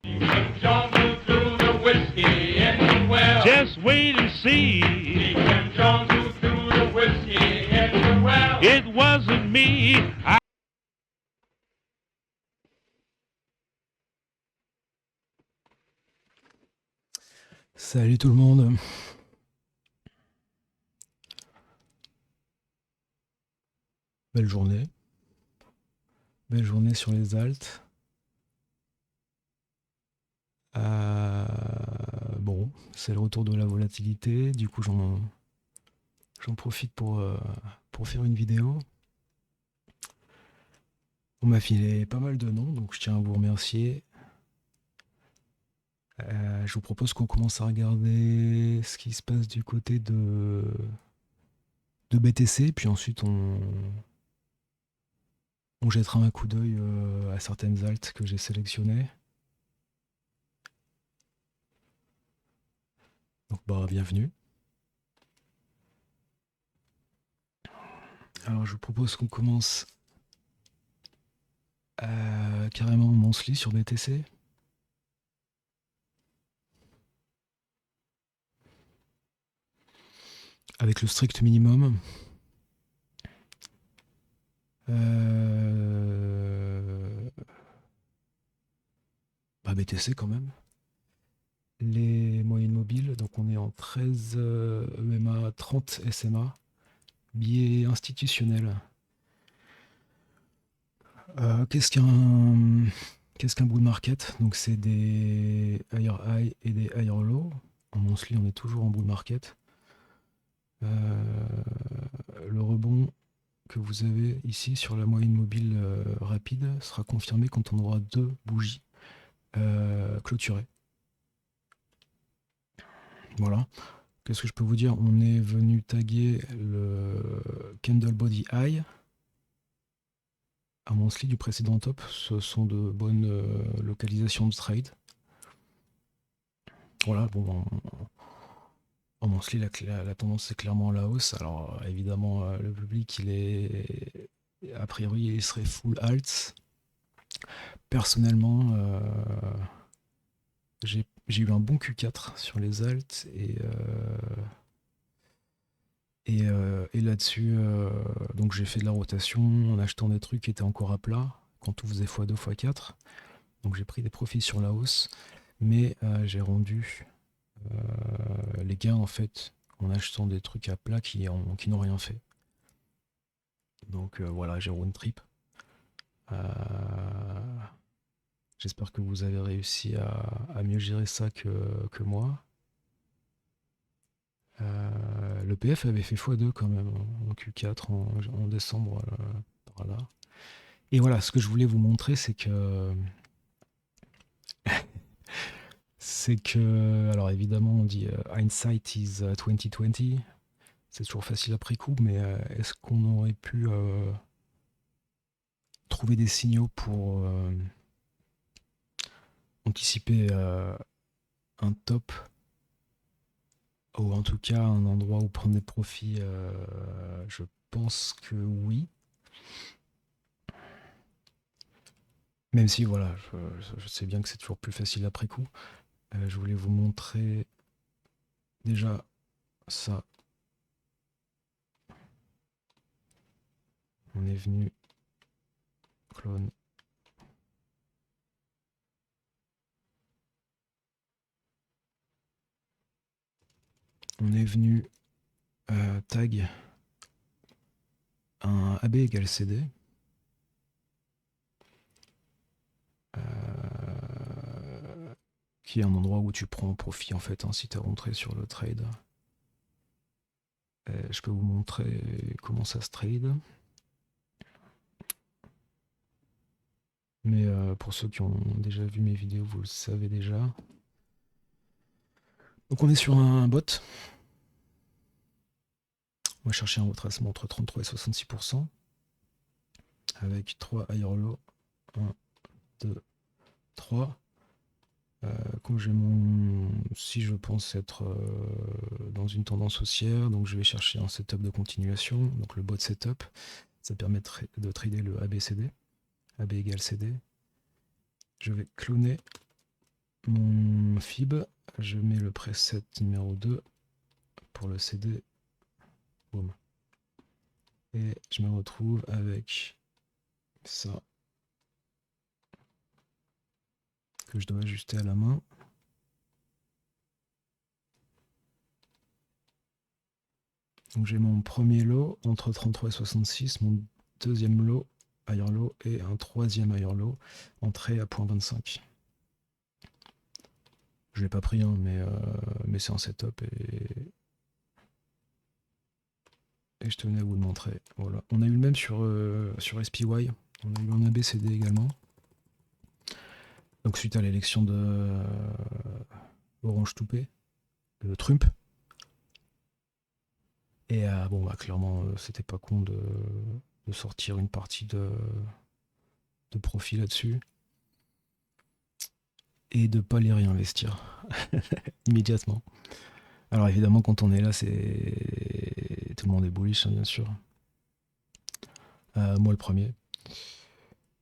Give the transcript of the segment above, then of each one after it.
Jones who threw the whiskey in the well. Just wait and see. Deacon Jones who threw the whiskey in the well. It wasn't me. Salut tout le monde. Belle journée. Belle journée sur les Altes. Bon, c'est le retour de la volatilité. Du coup, j'en profite pour faire une vidéo. On m'a filé pas mal de noms, donc je tiens à vous remercier. Je vous propose qu'on commence à regarder ce qui se passe du côté de BTC, puis ensuite on jettera un coup d'œil à certaines altes que j'ai sélectionnées. Donc bienvenue. Alors je vous propose qu'on commence carrément en monthly sur BTC. Avec le strict minimum. BTC quand même. Les moyennes mobiles, donc on est en 13 EMA, 30 SMA. Billets institutionnels. Qu'est-ce qu'un bull market? Donc c'est des higher high et des higher low. En monthly, on est toujours en bull market. Le rebond que vous avez ici sur la moyenne mobile rapide sera confirmé quand on aura 2 bougies clôturées. Voilà. Qu'est-ce que je peux vous dire? On est venu taguer le candle body high à monthly du précédent top. Ce sont de bonnes localisations de trade. Voilà, bon, en monthly, la tendance est clairement à la hausse. Alors évidemment, le public, a priori, il serait full alts. Personnellement, j'ai eu un bon Q4 sur les alts et là-dessus, donc j'ai fait de la rotation en achetant des trucs qui étaient encore à plat quand tout faisait x2, x4. Donc j'ai pris des profits sur la hausse, mais j'ai rendu les gains en fait en achetant des trucs à plat qui n'ont rien fait. Donc voilà, j'ai round trip. J'espère que vous avez réussi à mieux gérer ça que moi. Le PF avait fait x2 quand même en Q4 en décembre par là. Et voilà, ce que je voulais vous montrer, c'est que alors évidemment on dit hindsight is 2020, c'est toujours facile après coup, mais est-ce qu'on aurait pu trouver des signaux pour anticiper un top, ou en tout cas un endroit où prendre des profits? Je pense que oui. Même si voilà, je sais bien que c'est toujours plus facile après coup. Je voulais vous montrer déjà ça. On est venu clone. On est venu tag un AB égale CD. Qui est un endroit où tu prends profit en fait si tu es rentré sur le trade. Je peux vous montrer comment ça se trade. Mais pour ceux qui ont déjà vu mes vidéos, vous le savez déjà. Donc on est sur un bot. On va chercher un retracement entre 33 et 66%. Avec 3 higher low. 1, 2, 3. Quand j'ai si je pense être dans une tendance haussière, donc je vais chercher un setup de continuation, donc le bot setup, ça permet de trader le ABCD, AB égale CD. Je vais cloner mon fib, je mets le preset numéro 2 pour le CD. Boum. Et je me retrouve avec ça que je dois ajuster à la main. Donc j'ai mon premier lot entre 33 et 66, mon deuxième lot, higher low, et un troisième higher low, entrée à 0.25. Je l'ai pas pris, hein, mais c'est un setup et je tenais à vous le montrer. Voilà. On a eu le même sur SPY, on a eu un ABCD également. Donc suite à l'élection de Orange Toupé, de Trump. Et bon, bah, clairement, c'était pas con de sortir une partie de profit là-dessus et de pas les réinvestir immédiatement. Alors évidemment, quand on est là, c'est tout le monde est bullish, hein, bien sûr. Moi le premier.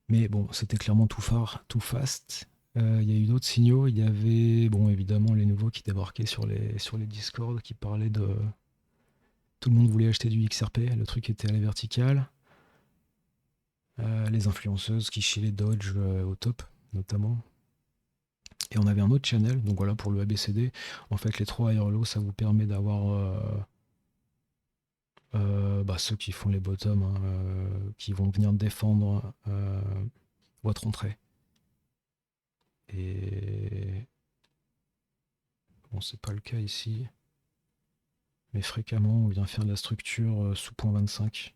Mais bon, c'était clairement tout fast. Il y a eu d'autres signaux. Il y avait, bon, évidemment, les nouveaux qui débarquaient sur les Discord qui parlaient de. Tout le monde voulait acheter du XRP, le truc était à la verticale. Les influenceuses qui chillaient Dodge au top, notamment. Et on avait un autre channel, donc voilà pour le ABCD. En fait, les 3 higher low, ça vous permet d'avoir bah, ceux qui font les bottoms, hein, qui vont venir défendre votre entrée. Et bon, c'est pas le cas ici, mais fréquemment on vient faire de la structure sous 0.25.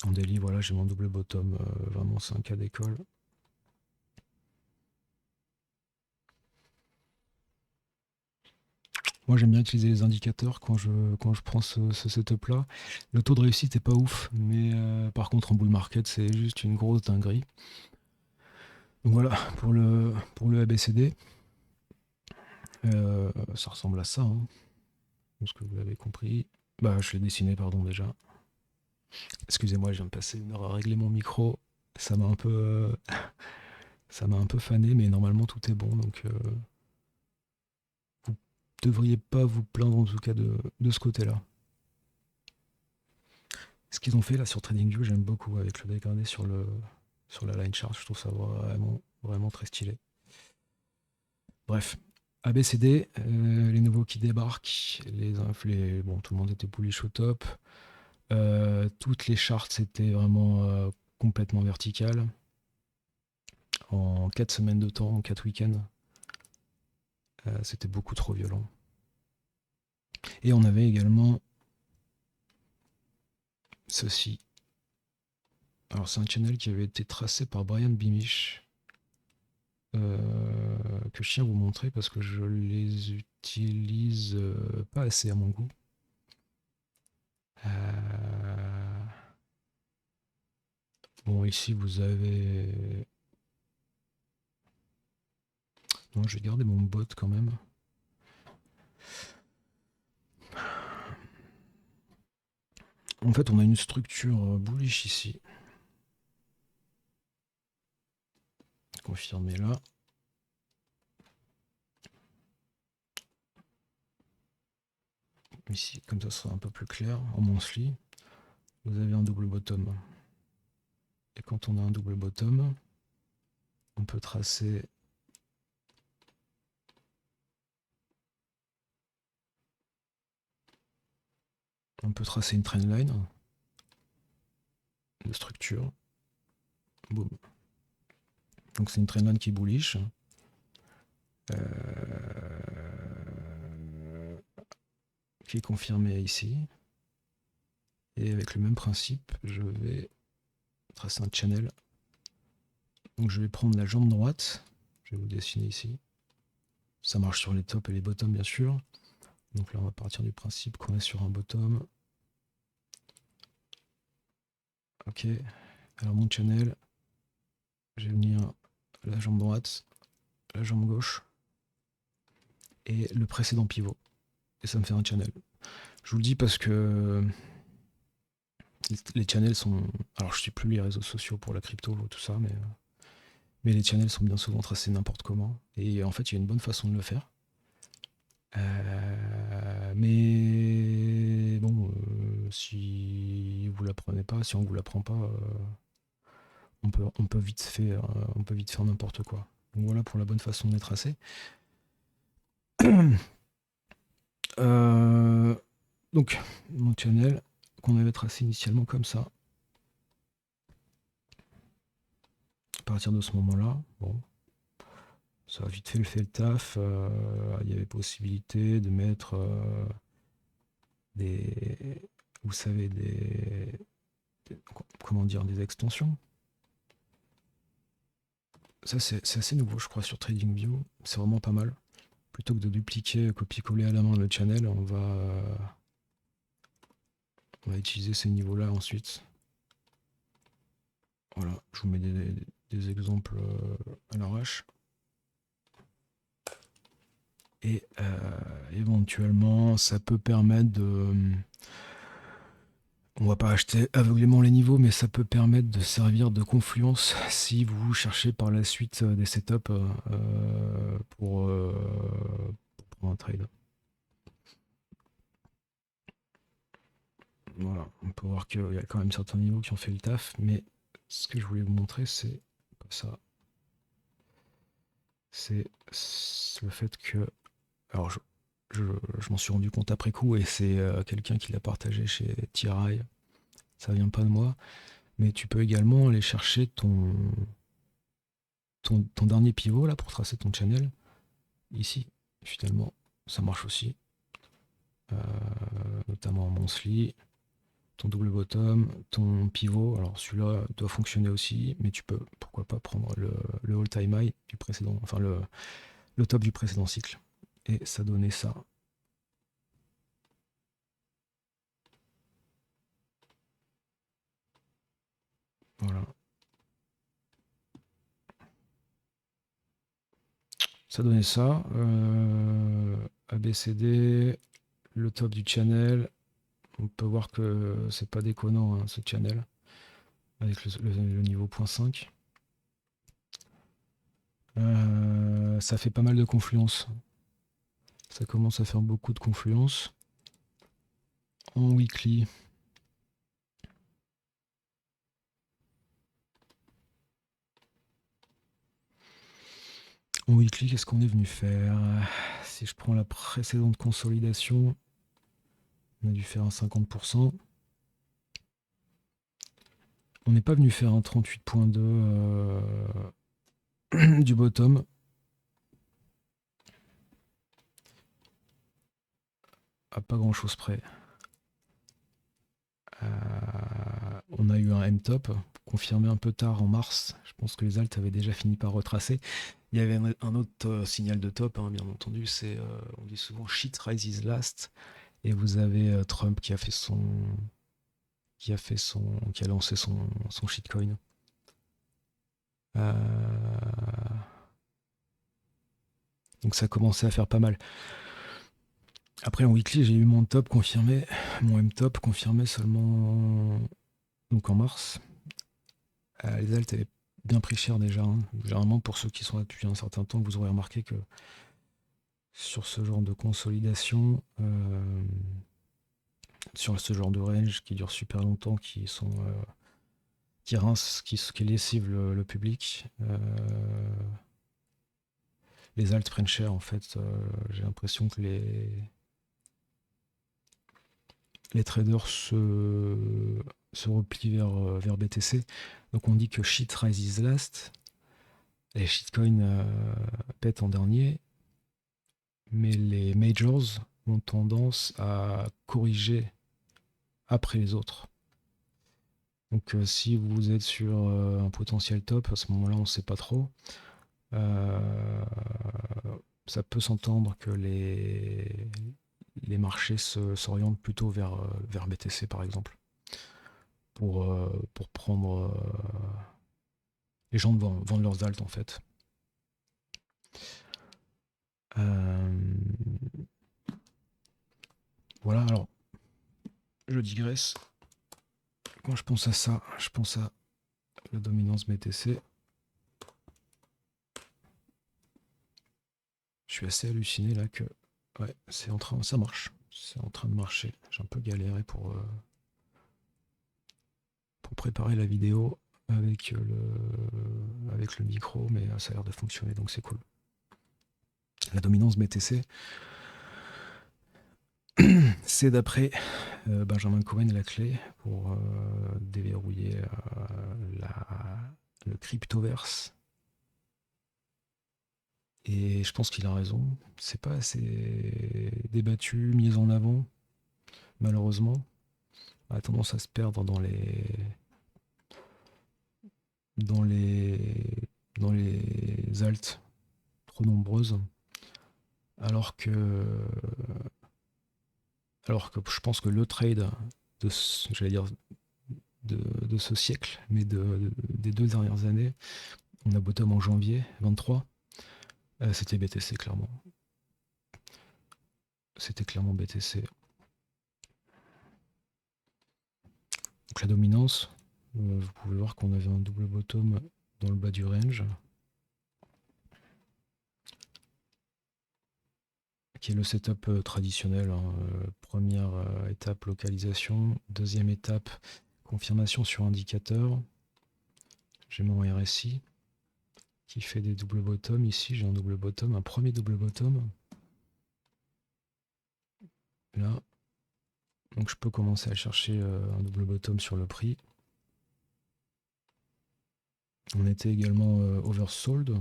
En daily, voilà, j'ai mon double bottom, vraiment c'est un cas d'école. Moi j'aime bien utiliser les indicateurs quand je prends ce setup là. Le taux de réussite est pas ouf, mais par contre en bull market c'est juste une grosse dinguerie. Donc voilà pour le ABCD. Ça ressemble à ça, hein. Je pense que vous l'avez compris. Bah je l'ai dessiné pardon déjà. Excusez-moi, je viens de passer une heure à régler mon micro. Ça m'a un peu ça m'a un peu fané, mais normalement tout est bon, donc vous devriez pas vous plaindre en tout cas de ce côté-là. Ce qu'ils ont fait là sur TradingView, j'aime beaucoup avec le dégradé sur la line chart, je trouve ça vraiment très stylé. Bref, ABCD, les nouveaux qui débarquent, bon, tout le monde était bullish au top. Toutes les charts étaient vraiment complètement verticales. En 4 semaines de temps, en 4 week-ends, c'était beaucoup trop violent. Et on avait également ceci. Alors c'est un channel qui avait été tracé par Brian Beamish, que je tiens à vous montrer parce que je les utilise pas assez à mon goût. Bon, ici vous avez. Non, je vais garder mon bot quand même. En fait, on a une structure bullish ici. Confirmé là. Ici, comme ça sera un peu plus clair, en monthly, vous avez un double bottom. Et quand on a un double bottom, on peut tracer une trendline de structure. Boum. Donc c'est une trendline qui est bullish. Qui est confirmée ici. Et avec le même principe, je vais tracer un channel. Donc je vais prendre la jambe droite. Je vais vous dessiner ici. Ça marche sur les tops et les bottoms bien sûr. Donc là on va partir du principe qu'on est sur un bottom. Ok. Alors mon channel, je vais venir la jambe droite, la jambe gauche et le précédent pivot. Et ça me fait un channel. Je vous le dis parce que Les channels sont... Alors je suis plus les réseaux sociaux pour la crypto, tout ça, mais les channels sont bien souvent tracés n'importe comment. Et en fait, il y a une bonne façon de le faire. Mais bon, si vous l'apprenez pas, si on vous l'apprend pas, on peut vite faire n'importe quoi. Donc voilà pour la bonne façon de les tracer. Euh, donc mon channel qu'on avait tracé initialement comme ça. À partir de ce moment-là, bon, ça a vite fait le taf. Il y avait possibilité de mettre des, vous savez, comment dire, des extensions. Ça, c'est assez nouveau, je crois, sur TradingView. C'est vraiment pas mal. Plutôt que de dupliquer, copier-coller à la main le channel, on va utiliser ces niveaux-là ensuite. Voilà, je vous mets des exemples à l'arrache. Et éventuellement, ça peut permettre de... On va pas acheter aveuglément les niveaux, mais ça peut permettre de servir de confluence si vous cherchez par la suite des setups pour prendre un trade. Voilà, on peut voir qu'il y a quand même certains niveaux qui ont fait le taf, mais ce que je voulais vous montrer, c'est pas ça. C'est le fait que... Alors, je m'en suis rendu compte après coup, et c'est quelqu'un qui l'a partagé chez TRI. Ça vient pas de moi. Mais tu peux également aller chercher ton dernier pivot là pour tracer ton channel. Ici, finalement, ça marche aussi. Notamment en monthly, ton double bottom, ton pivot. Alors celui-là doit fonctionner aussi, mais tu peux, pourquoi pas, prendre le all-time high du précédent, enfin le top du précédent cycle. Et ça donnait ça. Voilà. Ça donnait ça. ABCD, le top du channel. On peut voir que c'est pas déconnant hein, ce channel. Avec le niveau 0.5. Ça fait pas mal de confluence. Ça commence à faire beaucoup de confluence. En weekly, qu'est-ce qu'on est venu faire? Si je prends la précédente consolidation, on a dû faire un 50%. On n'est pas venu faire un 38.2 du bottom. À pas grand chose près. On a eu un M-top confirmé un peu tard en mars. Je pense que les alts avaient déjà fini par retracer. Il y avait un autre signal de top, hein, bien entendu. C'est, on dit souvent shit rises last. Et vous avez Trump qui a lancé son shitcoin. Donc ça commençait à faire pas mal. Après en weekly, j'ai eu mon top confirmé, mon M-top confirmé seulement donc en mars. Les alts avaient bien pris cher déjà. Hein. Généralement, pour ceux qui sont là depuis un certain temps, vous aurez remarqué que sur ce genre de consolidation, sur ce genre de range qui dure super longtemps, qui rincent, qui lessivent le public, les alts prennent cher en fait. J'ai l'impression que les traders se replient vers BTC. Donc on dit que shit rises last. Les shitcoins pètent en dernier. Mais les majors ont tendance à corriger après les autres. Donc si vous êtes sur un potentiel top, à ce moment-là on ne sait pas trop. Ça peut s'entendre que les marchés s'orientent plutôt vers BTC par exemple. Pour prendre... les gens vendent leurs alts en fait. Voilà, alors je digresse. Quand je pense à ça, je pense à la dominance BTC. Je suis assez halluciné là que ouais, ça marche. C'est en train de marcher. J'ai un peu galéré pour préparer la vidéo avec le micro, mais ça a l'air de fonctionner, donc c'est cool. La dominance BTC, c'est d'après Benjamin Cohen la clé pour déverrouiller le cryptoverse. Et je pense qu'il a raison. C'est pas assez débattu, mis en avant, malheureusement. On a tendance à se perdre dans les alts trop nombreuses. Alors que je pense que le trade de ce siècle, mais des 2 dernières années, on a bottom en janvier 23, c'était BTC clairement. C'était clairement BTC. Donc la dominance, vous pouvez voir qu'on avait un double bottom dans le bas du range, qui est le setup traditionnel. Première étape, localisation. Deuxième étape, confirmation sur indicateur. J'ai mon RSI qui fait des double bottom. Ici, j'ai un double bottom, un premier double bottom. Là. Donc je peux commencer à chercher un double bottom sur le prix. On était également oversold.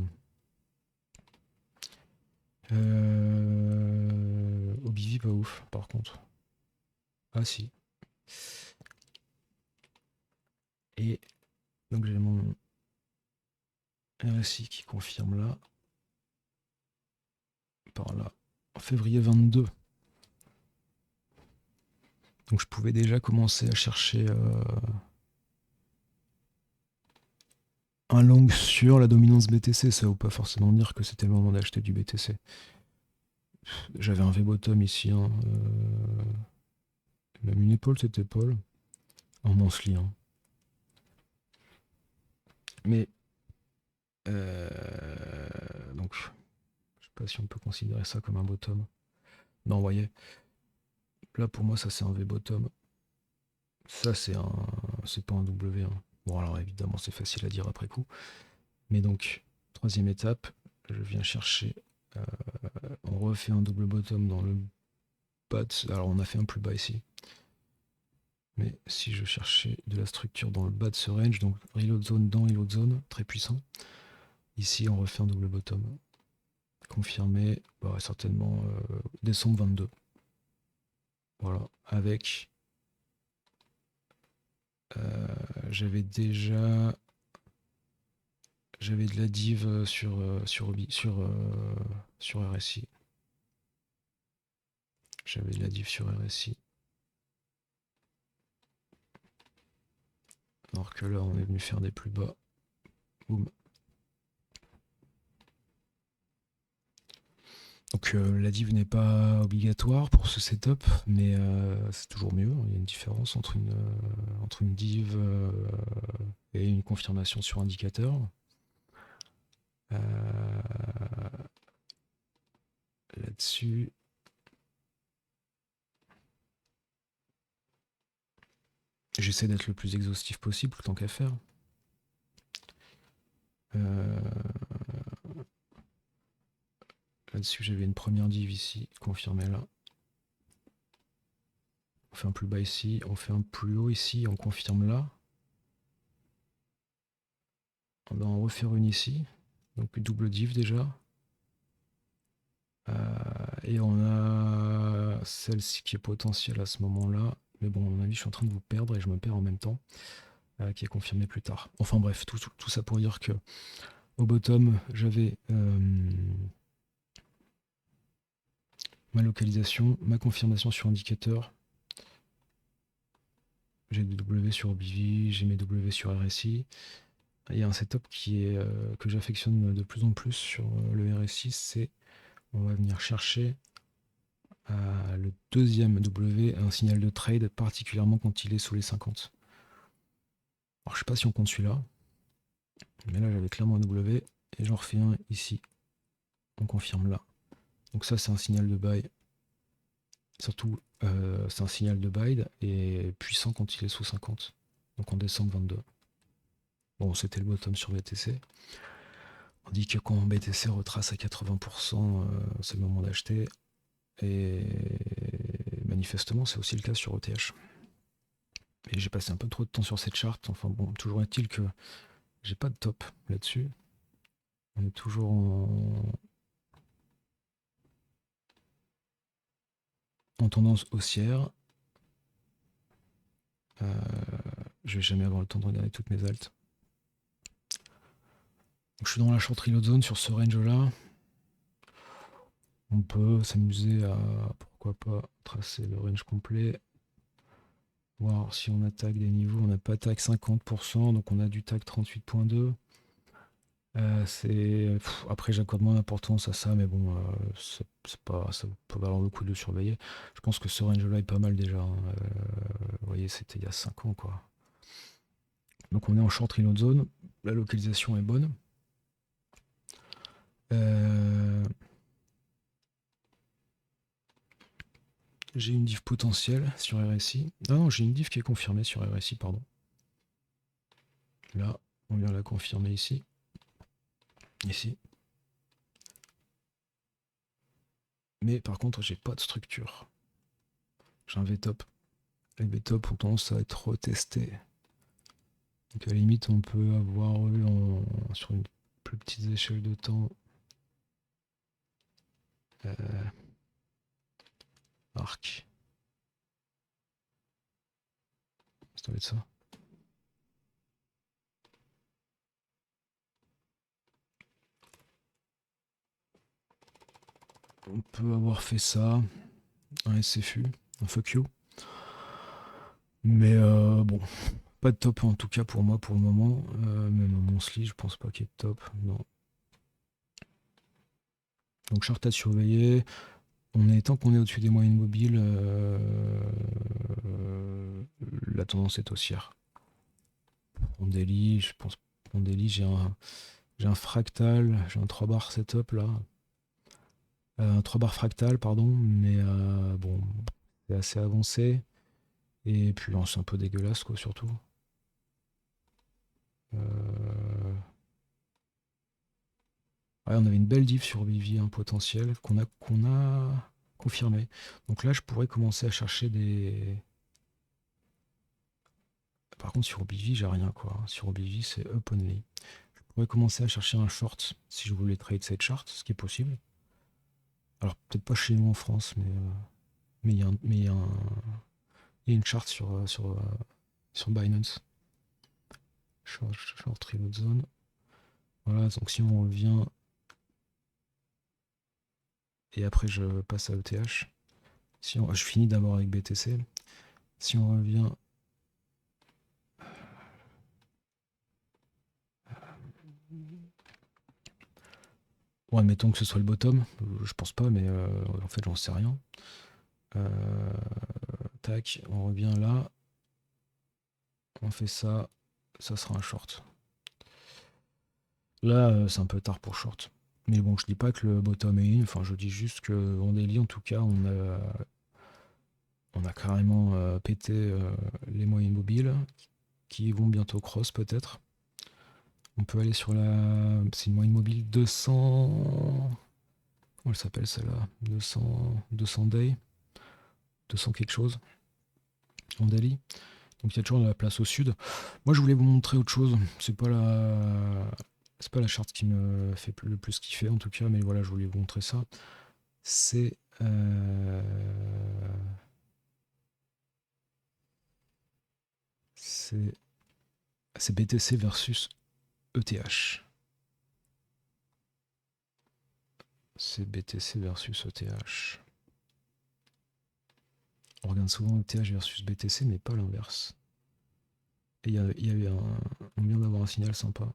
OBV pas ouf par contre. Ah si. Et donc j'ai mon RSI qui confirme là. Par là. En février 22. Donc je pouvais déjà commencer à chercher un long sur la dominance BTC. Ça ne veut pas forcément dire que c'était le moment d'acheter du BTC. J'avais un V-bottom ici. Même une épaule, cette épaule. En monthly. Mais donc je sais pas si on peut considérer ça comme un bottom. Non, vous voyez. Là pour moi ça c'est un V-bottom. Ça c'est pas un W. Bon alors évidemment c'est facile à dire après coup. Mais donc, troisième étape, je viens chercher. On refait un double bottom dans le bas. Alors on a fait un plus bas ici. Mais si je cherchais de la structure dans le bas de ce range, donc reload zone dans reload zone, très puissant. Ici on refait un double bottom. Confirmé, certainement décembre 22. Voilà, avec j'avais de la div sur RSI. J'avais de la div sur RSI. Alors que là, on est venu faire des plus bas. Boum. Donc la div n'est pas obligatoire pour ce setup, mais c'est toujours mieux. Il y a une différence entre une div et une confirmation sur indicateur. Là-dessus, j'essaie d'être le plus exhaustif possible, tant qu'à faire. Là-dessus, j'avais une première div ici, confirmée là. On fait un plus bas ici, on fait un plus haut ici, on confirme là. On va en refaire une ici, donc double div déjà. Et on a celle-ci qui est potentielle à ce moment-là. Mais bon, à mon avis, je suis en train de vous perdre et je me perds en même temps. Qui est confirmée plus tard. Enfin bref, tout ça pour dire que au bottom, j'avais ma localisation, ma confirmation sur indicateur. J'ai des W sur OBV, j'ai mes W sur RSI. Il y a un setup que j'affectionne de plus en plus sur le RSI, c'est on va venir chercher le deuxième W, un signal de trade, particulièrement quand il est sous les 50. Alors je sais pas si on compte celui-là, mais là j'avais clairement un W et j'en refais un ici. On confirme là. Donc ça c'est un signal de buy. Surtout c'est un signal de buy et puissant quand il est sous 50. Donc en décembre 22. Bon c'était le bottom sur BTC. On dit que quand BTC retrace à 80%, c'est le moment d'acheter. Et manifestement c'est aussi le cas sur ETH. Et j'ai passé un peu trop de temps sur cette charte. Enfin bon, toujours est-il que j'ai pas de top là-dessus. On est toujours en tendance haussière. Je vais jamais avoir le temps de regarder toutes mes altes. Donc, je suis dans la short reload zone sur ce range-là. On peut s'amuser à, pourquoi pas, tracer le range complet. Voir si on attaque des niveaux. On n'a pas tag 50%, donc on a du tag 38.2. Après j'accorde moins d'importance à ça, mais bon, ça peut valoir le coup de le surveiller. Je pense que ce range-là est pas mal déjà, hein. Vous voyez, c'était il y a 5 ans, quoi. Donc on est en short reload zone, la localisation est bonne. J'ai une diff potentielle sur RSI. Ah non, j'ai une diff qui est confirmée sur RSI, pardon. Là, on vient la confirmer ici. Ici. Mais par contre, j'ai pas de structure. J'ai un VTOP. Les VTOP ont tendance à être retestés. Donc à la limite, on peut avoir eu sur une plus petite échelle de temps arc. Ça doit être ça. On peut avoir fait ça, un SFU, un fuck you. Mais bon, pas de top en tout cas pour moi pour le moment. Même mon monthly, je pense pas qu'il y ait de top. Non. Donc short à surveiller. Tant qu'on est au-dessus des moyennes mobiles, la tendance est haussière. En daily, je pense en daily, j'ai un fractal, j'ai un 3 bar setup là. Un 3 bar fractal, pardon, mais bon, c'est assez avancé. Et puis c'est un peu dégueulasse quoi surtout. Ouais, on avait une belle diff sur Vivi, un potentiel qu'on a confirmé. Donc là, je pourrais commencer à chercher des. Par contre, sur Vivi, j'ai rien quoi. Sur Vivi, c'est up only. Je pourrais commencer à chercher un short si je voulais trade cette chart, ce qui est possible. Alors peut-être pas chez nous en France, mais il y a une chart sur Binance. Short reload zone. Voilà, donc si on revient et après je passe à ETH. Je finis d'abord avec BTC. Si on revient. Bon, admettons que ce soit le bottom. Je pense pas, mais en fait, j'en sais rien. Tac, on revient là. On fait ça. Ça sera un short. Là, c'est un peu tard pour short. Mais bon, je dis pas que le bottom est in. Enfin, je dis juste qu'en daily, en tout cas, on a carrément pété les moyennes mobiles qui vont bientôt cross peut-être. On peut aller sur c'est une moyenne mobile 200. Comment elle s'appelle celle-là? 200 day. 200 quelque chose. En daily. Donc il y a toujours de la place au sud. Moi je voulais vous montrer autre chose. C'est pas la charte qui me fait le plus kiffer en tout cas, mais voilà, je voulais vous montrer ça. C'est BTC versus ETH. C'est BTC versus ETH. On regarde souvent ETH versus BTC, mais pas l'inverse. Et il y a eu on vient d'avoir un signal sympa.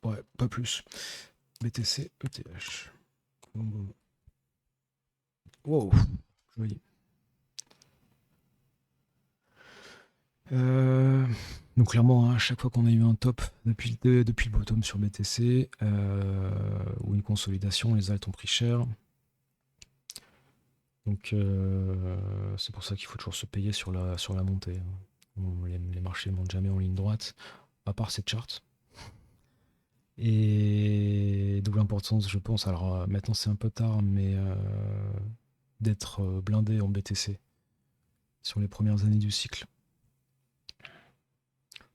Ouais, pas plus. BTC, ETH. Bon. Wow, joli. Euh, donc clairement, hein, à chaque fois qu'on a eu un top depuis le bottom sur BTC, ou une consolidation, les alts ont pris cher. Donc c'est pour ça qu'il faut toujours se payer sur la montée, hein. Les marchés ne montent jamais en ligne droite, à part ces charts. Et double importance, je pense, alors maintenant c'est un peu tard, mais d'être blindé en BTC sur les premières années du cycle.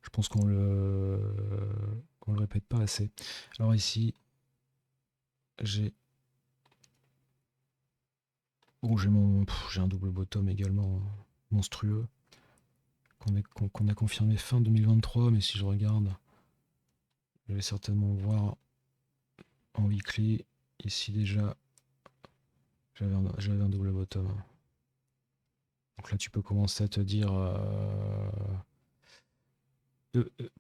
Je pense qu'on le répète pas assez. Alors ici, j'ai j'ai un double bottom également, hein, monstrueux, qu'on a confirmé fin 2023, mais si je regarde, je vais certainement voir en weekly, ici déjà, j'avais un double bottom. Donc là, tu peux commencer à te dire,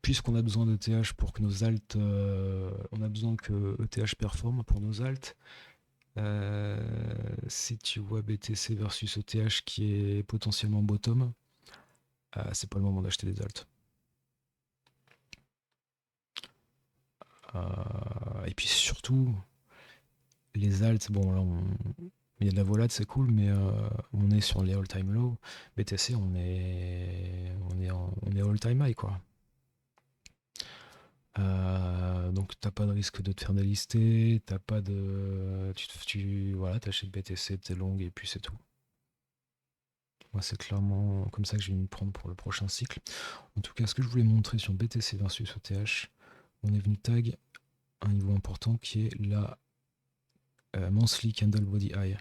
puisqu'on a besoin d'ETH pour que nos alts, on a besoin que ETH performe pour nos alts. Si tu vois BTC versus ETH qui est potentiellement bottom, c'est pas le moment d'acheter des alts. Et puis surtout, les alts, bon là il y a de la volate, c'est cool, mais on est sur les all-time low. BTC, on est all-time high, quoi. Donc t'as pas de risque de te faire délister, t'as pas de. Voilà, t'achètes BTC, t'es long et puis c'est tout. Moi c'est clairement comme ça que je vais m'y prendre pour le prochain cycle. En tout cas, ce que je voulais montrer sur BTC versus ETH, on est venu tag un niveau important qui est la Monthly Candle Body High,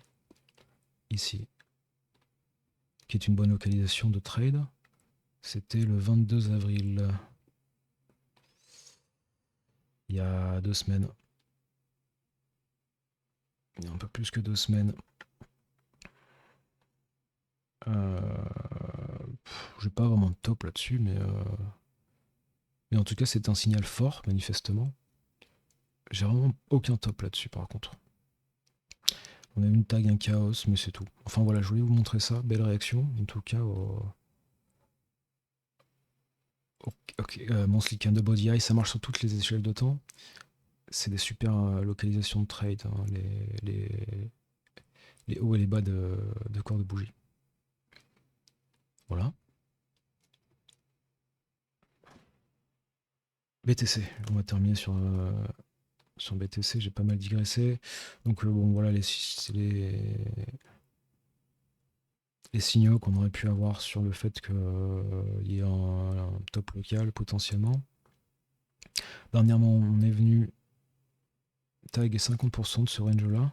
ici, qui est une bonne localisation de trade. C'était le 22 avril, il y a 2 semaines. Il y a un peu plus que 2 semaines. J'ai pas vraiment de top là-dessus, mais en tout cas, c'est un signal fort, manifestement. J'ai vraiment aucun top là-dessus, par contre. On a une tag, un chaos, mais c'est tout. Enfin voilà, je voulais vous montrer ça. Belle réaction, en tout cas, Monthly Candle Body High, ça marche sur toutes les échelles de temps. C'est des super localisations de trade, hein, les hauts et les bas de corps de bougie. Voilà. BTC, on va terminer sur BTC, j'ai pas mal digressé. Donc bon voilà les signaux qu'on aurait pu avoir sur le fait qu'il y ait un top local potentiellement. Dernièrement, on est venu tag 50% de ce range-là.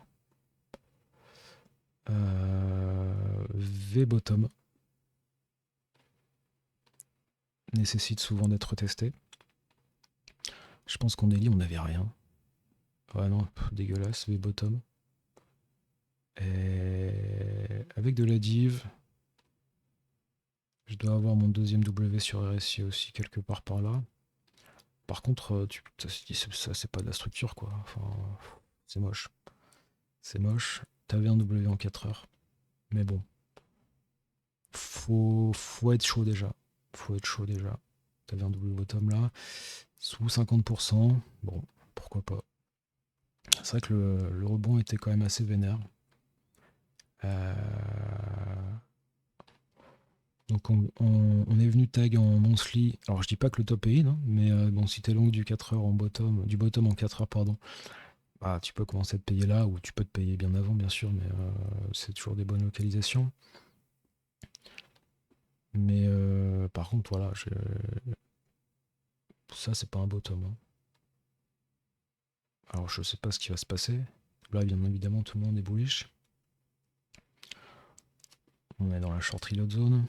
V-bottom nécessite souvent d'être testé. Je pense qu'en daily, on n'avait rien. Ah non, dégueulasse, V-bottom. Et avec de la div, je dois avoir mon deuxième W sur RSI aussi quelque part par là. Par contre, ça c'est pas de la structure, quoi. Enfin, c'est moche. C'est moche. T'avais un W en 4 heures. Mais bon. Faut être chaud déjà. Faut être chaud déjà. T'avais un double bottom là. Sous 50%. Bon, pourquoi pas. C'est vrai que le rebond était quand même assez vénère. Donc on est venu tag en monthly. Alors je dis pas que le top est in, hein, mais bon, si t'es long du 4 heures en bottom, du bottom en 4 heures, pardon, bah, tu peux commencer à te payer là, ou tu peux te payer bien avant, bien sûr, mais c'est toujours des bonnes localisations. Mais par contre, voilà, ça c'est pas un bottom, hein. Alors je sais pas ce qui va se passer. Là, bien évidemment, tout le monde est bullish. On est dans la short reload zone.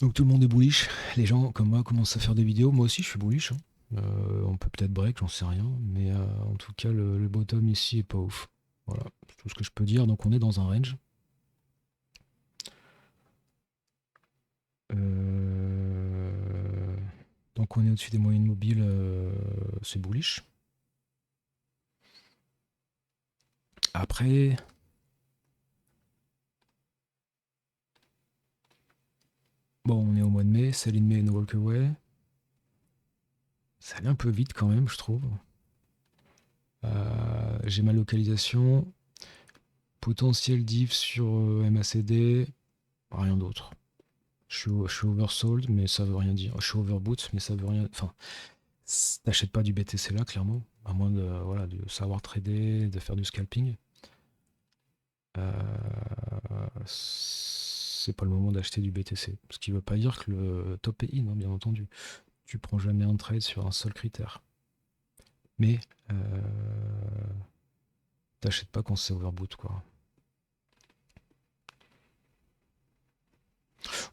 Donc tout le monde est bullish. Les gens comme moi commencent à faire des vidéos. Moi aussi, je suis bullish, hein. On peut peut-être break, j'en sais rien. Mais en tout cas, le bottom ici est pas ouf. Voilà, c'est tout ce que je peux dire. Donc on est dans un range. Donc qu'on est au-dessus des moyennes mobiles, c'est bullish. Après, bon, on est au mois de mai, sell in May and walk away. Ça allait un peu vite quand même, je trouve. J'ai ma localisation. Potentiel div sur MACD, rien d'autre. Je suis oversold, mais ça veut rien dire. Je suis overboot, mais ça veut rien. Enfin, t'achètes pas du BTC là, clairement. À moins de, voilà, de savoir trader, de faire du scalping. C'est pas le moment d'acheter du BTC. Ce qui veut pas dire que le top est in, hein, bien entendu. Tu prends jamais un trade sur un seul critère. Mais t'achètes pas quand c'est overboot, quoi.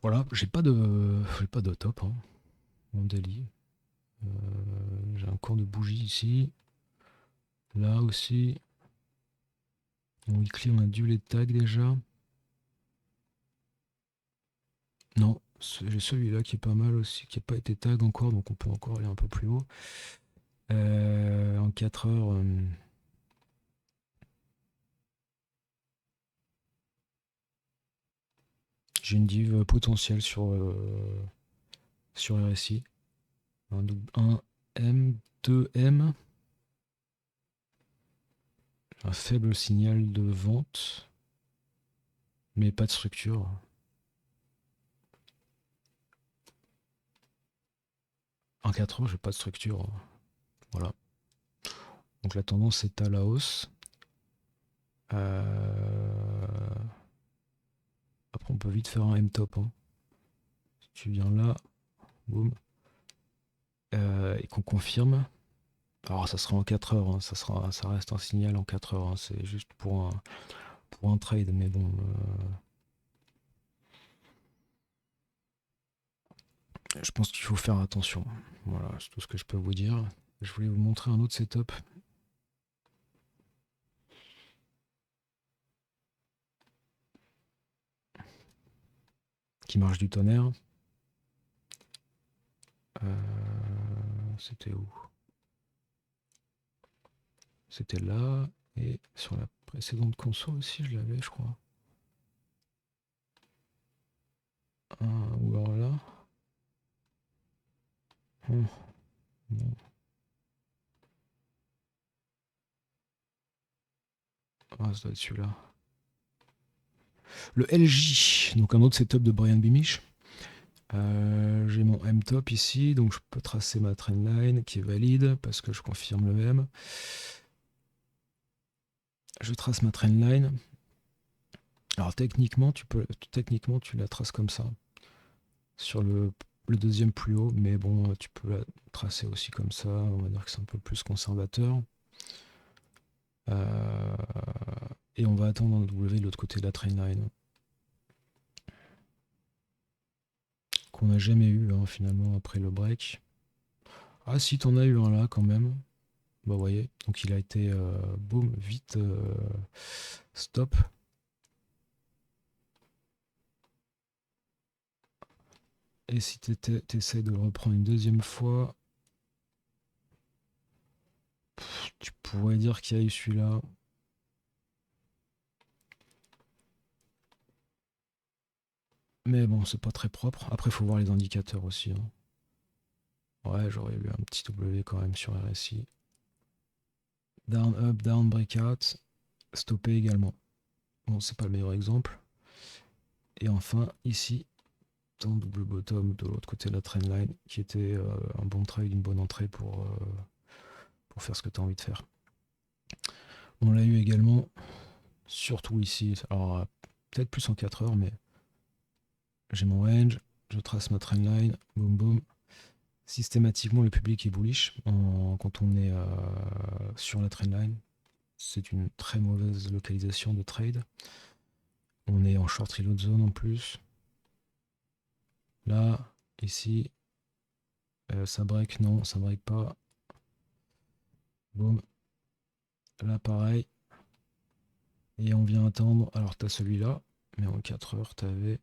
Voilà, j'ai pas de top, hein, mon daily. J'ai un cours de bougie ici. Là aussi. Mon weekly, on a dû les tags déjà. Non, j'ai celui-là qui est pas mal aussi, qui n'a pas été tag encore, donc on peut encore aller un peu plus haut. En 4 heures. J'ai une div potentielle sur RSI. Un M, 2M. Un faible signal de vente, mais pas de structure. En 4 heures, j'ai pas de structure. Voilà. Donc la tendance est à la hausse. Après, on peut vite faire un M-top. Hein. Si tu viens là, boum. Et qu'on confirme. Alors ça sera en 4 heures, hein. Ça reste un signal en 4 heures. Hein. C'est juste pour un trade, mais bon. Je pense qu'il faut faire attention. Voilà, c'est tout ce que je peux vous dire. Je voulais vous montrer un autre setup. Qui marche du tonnerre. C'était où? C'était là. Et sur la précédente console aussi, je l'avais, je crois. Ou alors là. Non. Ah, ça doit être celui-là. Le LJ, donc un autre setup de Brian Bimish. J'ai mon M-top ici, donc je peux tracer ma trendline qui est valide parce que je confirme le M. Je trace ma trendline. Alors techniquement, tu la traces comme ça sur le deuxième plus haut, mais bon, tu peux la tracer aussi comme ça. On va dire que c'est un peu plus conservateur. Et on va attendre un W de l'autre côté de la trendline. Qu'on n'a jamais eu hein, finalement après le break. Ah si, t'en as eu un là quand même. Bah vous voyez, donc il a été boum, vite stop. Et si t'essaies de le reprendre une deuxième fois, tu pourrais dire qu'il y a eu celui-là. Mais bon, c'est pas très propre. Après, il faut voir les indicateurs aussi. Hein. Ouais, j'aurais eu un petit W quand même sur RSI. Down, up, down, breakout. Stoppé également. Bon, c'est pas le meilleur exemple. Et enfin, ici, ton double bottom de l'autre côté de la trendline, qui était un bon trade, une bonne entrée pour faire ce que tu as envie de faire. On l'a eu également, surtout ici. Alors, peut-être plus en 4 heures, mais j'ai mon range, je trace ma trendline, boum boum. Systématiquement, le public est bullish quand on est sur la trendline. C'est une très mauvaise localisation de trade. On est en short reload zone en plus. Là, ici, ça break, non, ça break pas. Boum. Là, pareil. Et on vient attendre. Alors, tu as celui-là, mais en 4 heures, tu avais.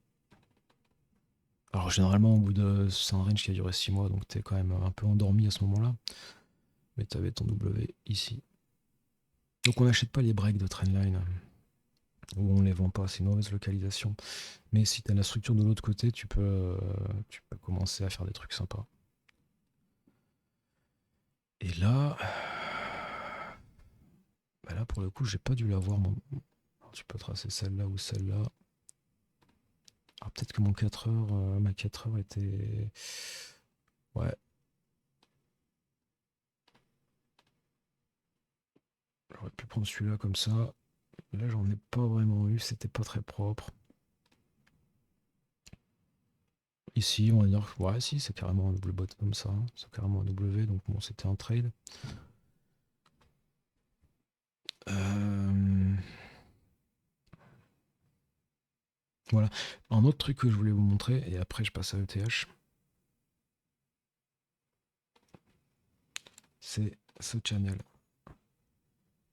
Alors généralement au bout de... C'est un range qui a duré 6 mois, donc t'es quand même un peu endormi à ce moment-là. Mais t'avais ton W ici. Donc on n'achète pas les breaks de Trendline. Ou on les vend pas, c'est une mauvaise localisation. Mais si t'as la structure de l'autre côté, tu peux commencer à faire des trucs sympas. Et là... Bah là pour le coup j'ai pas dû l'avoir. Alors, tu peux tracer celle-là ou celle-là. Alors peut-être que mon 4 heures, ma 4 heures était... Ouais. J'aurais pu prendre celui-là comme ça. Là j'en ai pas vraiment eu, c'était pas très propre. Ici on va dire, ouais si c'est carrément un double bot comme ça. C'est carrément un W, donc bon c'était un trade. Voilà. Un autre truc que je voulais vous montrer, et après je passe à ETH, c'est ce channel.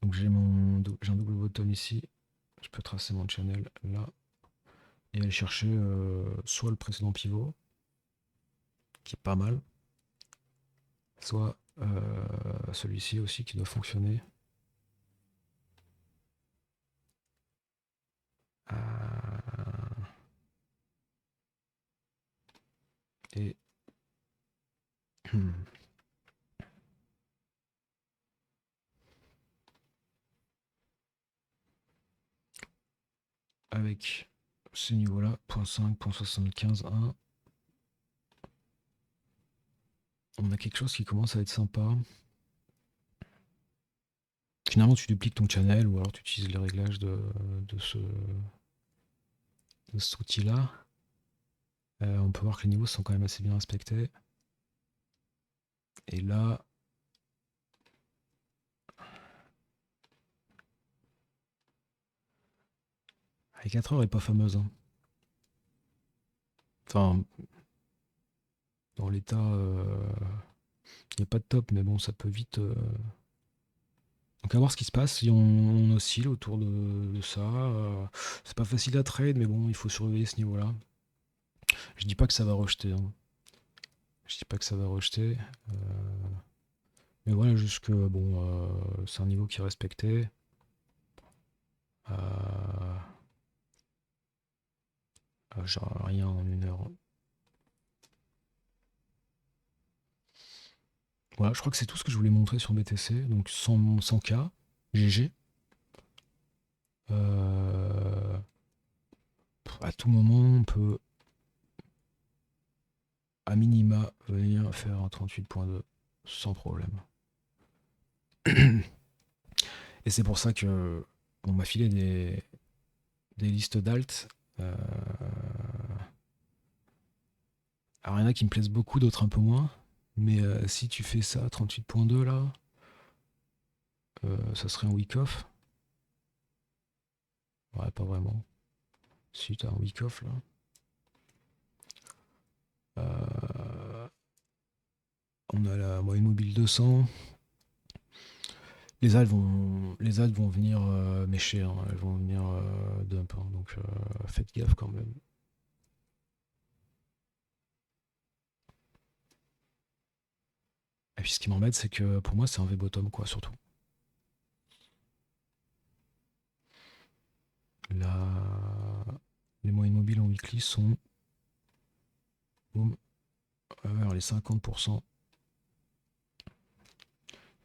Donc j'ai un double bottom ici, je peux tracer mon channel là, et aller chercher soit le précédent pivot, qui est pas mal, soit celui-ci aussi qui doit fonctionner. Et avec ce niveau-là, 0.5, 0.75, 1, on a quelque chose qui commence à être sympa. Finalement, tu dupliques ton channel ou alors tu utilises les réglages de cet outil-là. On peut voir que les niveaux sont quand même assez bien respectés. Et là, les 4 heures est pas fameuse. Hein. Enfin, dans l'état, il n'y a pas de top, mais bon, ça peut vite. Donc à voir ce qui se passe si on oscille autour de ça. C'est pas facile à trade, mais bon, il faut surveiller ce niveau-là. Je dis pas que ça va rejeter. Hein. Je dis pas que ça va rejeter. Mais voilà, juste que bon, c'est un niveau qui est respecté. J'ai rien en 1 heure. Voilà, je crois que c'est tout ce que je voulais montrer sur BTC. Donc 100K, GG. À tout moment, on peut à minima venir faire un 38.2 sans problème. Et c'est pour ça que on m'a filé des listes d'alt. Alors il y en a qui me plaisent beaucoup, d'autres un peu moins. Mais si tu fais ça, 38.2 là, ça serait un week off. Ouais, pas vraiment. Si t'as un week off là. On a la moyenne mobile 200. Les alts vont venir mécher, hein, elles vont venir dump, hein, donc faites gaffe quand même. Et puis ce qui m'embête, c'est que pour moi, c'est un V-bottom, quoi, surtout. Les moyennes mobiles en weekly sont boum, vers les 50%.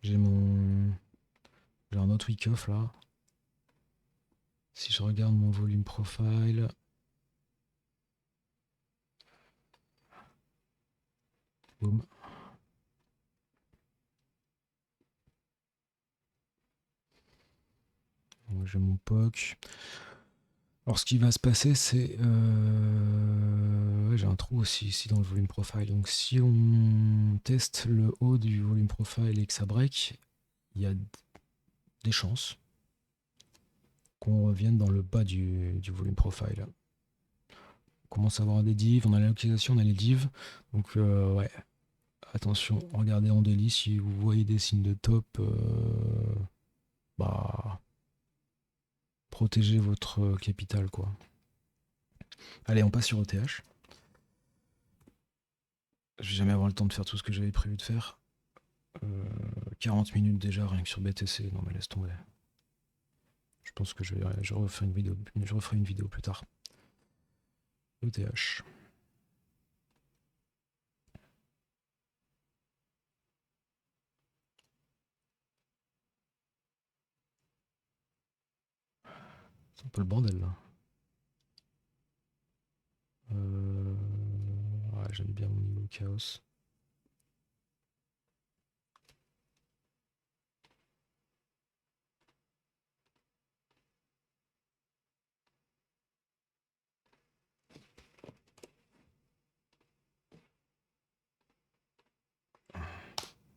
J'ai un autre week off là. Si je regarde mon volume profile, boum. Donc, j'ai mon POC. Alors ce qui va se passer, c'est... j'ai un trou aussi ici dans le volume profile. Donc si on teste le haut du volume profile et que ça break, il y a des chances qu'on revienne dans le bas du volume profile. On commence à avoir des divs, on a la localisation, on a les divs. Donc ouais, attention, regardez en daily, si vous voyez des signes de top, bah... protégez votre capital, quoi. Allez, on passe sur ETH. Je vais jamais avoir le temps de faire tout ce que j'avais prévu de faire. 40 minutes déjà, rien que sur BTC. Non mais laisse tomber. Je pense que je referai une vidéo plus tard. ETH. C'est un peu le bordel là. Ouais, j'aime bien mon niveau chaos.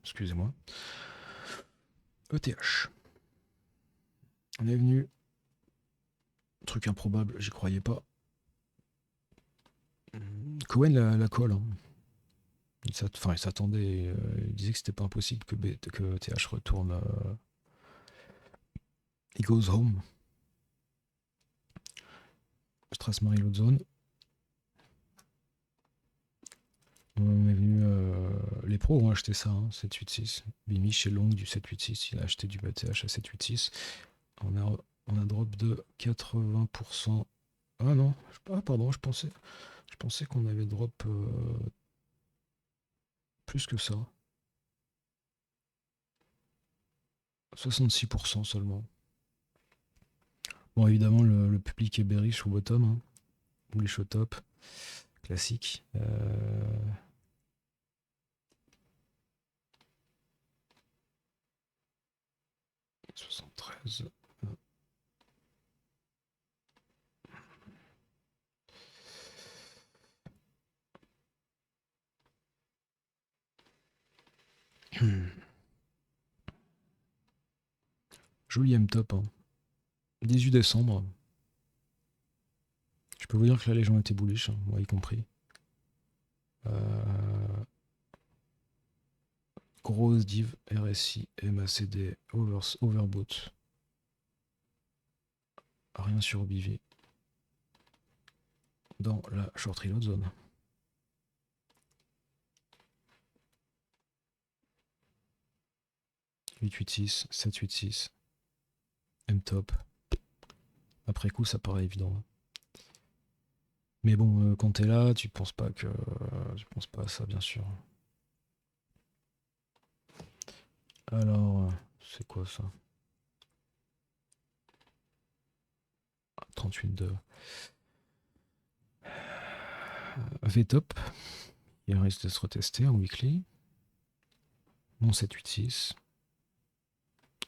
Excusez-moi. ETH. On est venu. Truc improbable, j'y croyais pas. Cohen la colle. Hein. Il s'attendait. Il disait que c'était pas impossible que TH retourne. He goes home. Strassmary Load Zone. On est venu. Les pros ont acheté ça, hein, 786. Bimi chez Long du 786. Il a acheté du BTH à 786. On a drop de 80%. Ah non, pardon, je pensais qu'on avait drop plus que ça. 66% seulement. Bon, évidemment, le public est bearish au bottom, hein, bullish au top, classique. 73. Joli M-top. Hein. 18 décembre. Je peux vous dire que là, les gens étaient bullish, hein, moi y compris. Grosse div, RSI, MACD, overboot. Rien sur BV. Dans la short reload zone. « 886, 786, M-top. Après coup, ça paraît évident. Mais bon, quand t'es là, tu penses pas à ça, bien sûr. Alors, c'est quoi ça? 38,2. V-top. Il risque de se retester en weekly. Mon 786.